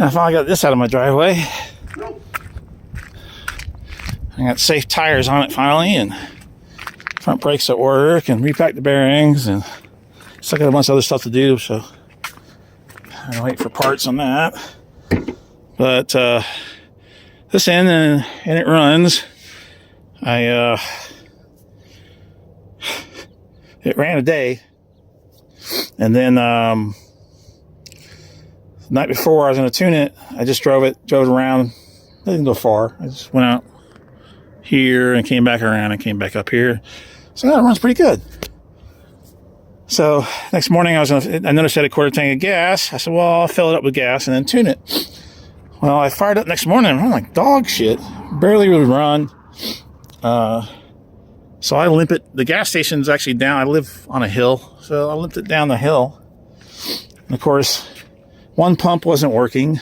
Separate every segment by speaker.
Speaker 1: I finally got this out of my driveway. I got safe tires on it finally, and front brakes at work, and repacked the bearings, and still got a bunch of other stuff to do, so I'm gonna wait for parts on that. But this in and it runs. It ran a day, and then the night before I was going to tune it, I just drove it around. I didn't go far. I just went out here and came back around and came back up here. So that runs pretty good. So next morning I noticed I had a quarter tank of gas. I said, well, I'll fill it up with gas and then tune it. Well, I fired up next morning and I'm like dog shit. Barely would run. So I limp it. The gas station's actually down. I live on a hill, so I limped it down the hill. And of course, one pump wasn't working.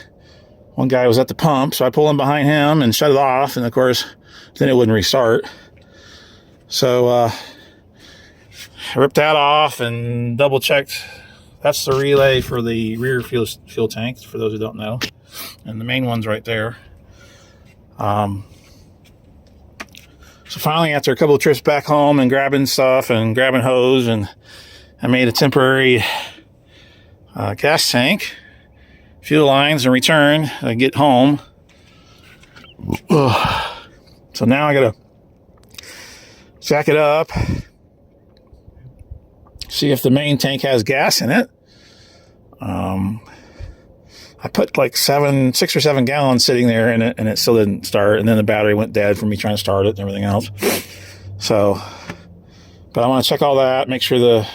Speaker 1: One guy was at the pump, so I pulled in behind him and shut it off. And of course, then it wouldn't restart. So I ripped that off and double checked. That's the relay for the rear fuel tank, for those who don't know. And the main one's right there. So finally, after a couple of trips back home and grabbing stuff and grabbing hose, and I made a temporary gas tank, fuel lines, and return. I get home. So now I gotta jack it up, see if the main tank has gas in it. I put like 6 or 7 gallons sitting there in it, and it still didn't start. And then the battery went dead from me trying to start it and everything else. So, but I want to check all that, make sure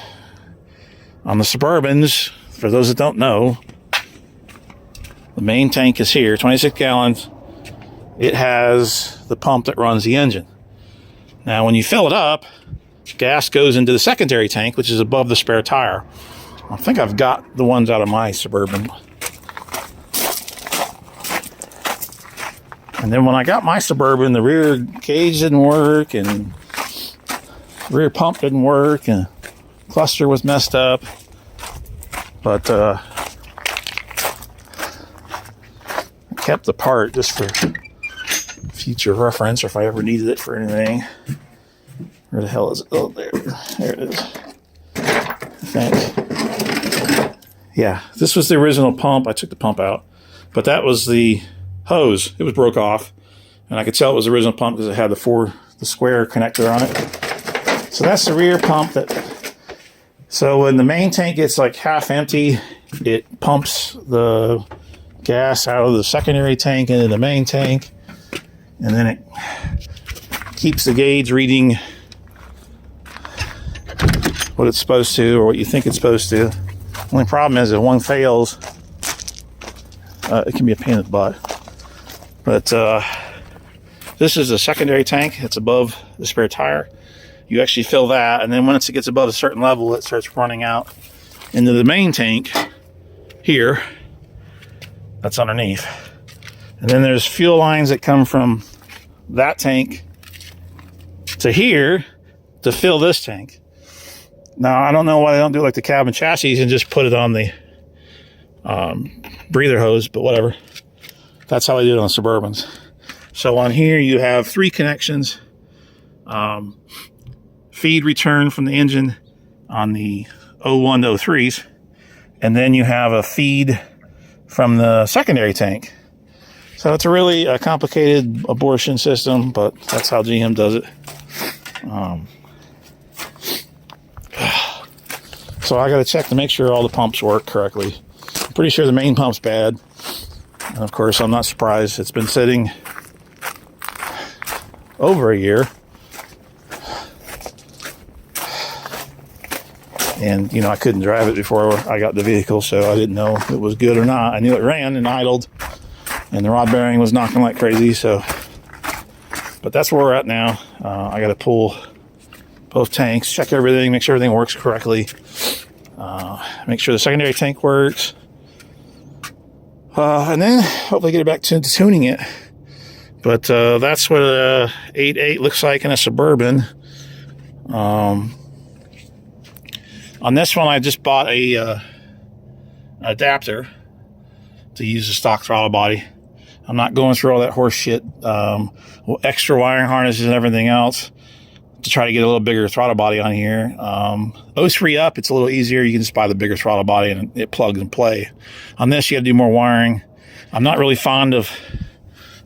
Speaker 1: on the Suburbans, for those that don't know, the main tank is here, 26 gallons. It has the pump that runs the engine. Now, when you fill it up, gas goes into the secondary tank, which is above the spare tire. I think I've got the ones out of my Suburban. And then when I got my Suburban, the rear cage didn't work, and the rear pump didn't work, and cluster was messed up. But I kept the part just for future reference, or if I ever needed it for anything. Where the hell is it? Oh, there it is. I think. Yeah, this was the original pump. I took the pump out, but that was the hose. It was broke off, and I could tell it was the original pump because it had the square connector on it. So that's the rear pump. So when the main tank gets like half empty, it pumps the gas out of the secondary tank into the main tank, and then it keeps the gauge reading what it's supposed to, or what you think it's supposed to. Only problem is if one fails, it can be a pain in the butt. But this is a secondary tank. It's above the spare tire. You actually fill that, and then once it gets above a certain level, it starts running out into the main tank here. That's underneath. And then there's fuel lines that come from that tank to here to fill this tank. Now, I don't know why they don't do like the cab and chassis and just put it on the breather hose, but whatever. That's how I do it on the Suburbans. So on here you have 3 connections. Feed return from the engine on the 01 to 03s. And then you have a feed from the secondary tank. So it's a really complicated abortion system, but that's how GM does it. So I got to check to make sure all the pumps work correctly. I'm pretty sure the main pump's bad. And of course, I'm not surprised. It's been sitting over a year. And, you know, I couldn't drive it before I got the vehicle, so I didn't know if it was good or not. I knew it ran and idled, and the rod bearing was knocking like crazy, so. But that's where we're at now. I got to pull both tanks, check everything, make sure everything works correctly. Make sure the secondary tank works. And then hopefully get it back to tuning it. But that's what a 8.8 looks like in a Suburban. On this one, I just bought a adapter to use the stock throttle body. I'm not going through all that horse shit, extra wiring harnesses and everything else to try to get a little bigger throttle body on here. 03 up, it's a little easier. You can just buy the bigger throttle body and it plugs and play. On this, you got to do more wiring. I'm not really fond of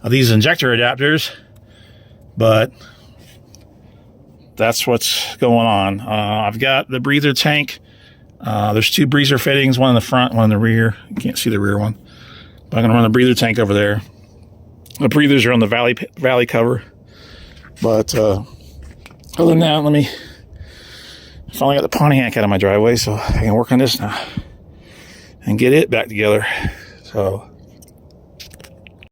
Speaker 1: these injector adapters, but that's what's going on. I've got the breather tank. There's 2 breather fittings, one in the front, one in the rear. You can't see the rear one. But I'm going to run the breather tank over there. The breathers are on the valley cover. But other than that, finally got the Pontiac out of my driveway, so I can work on this now and get it back together. So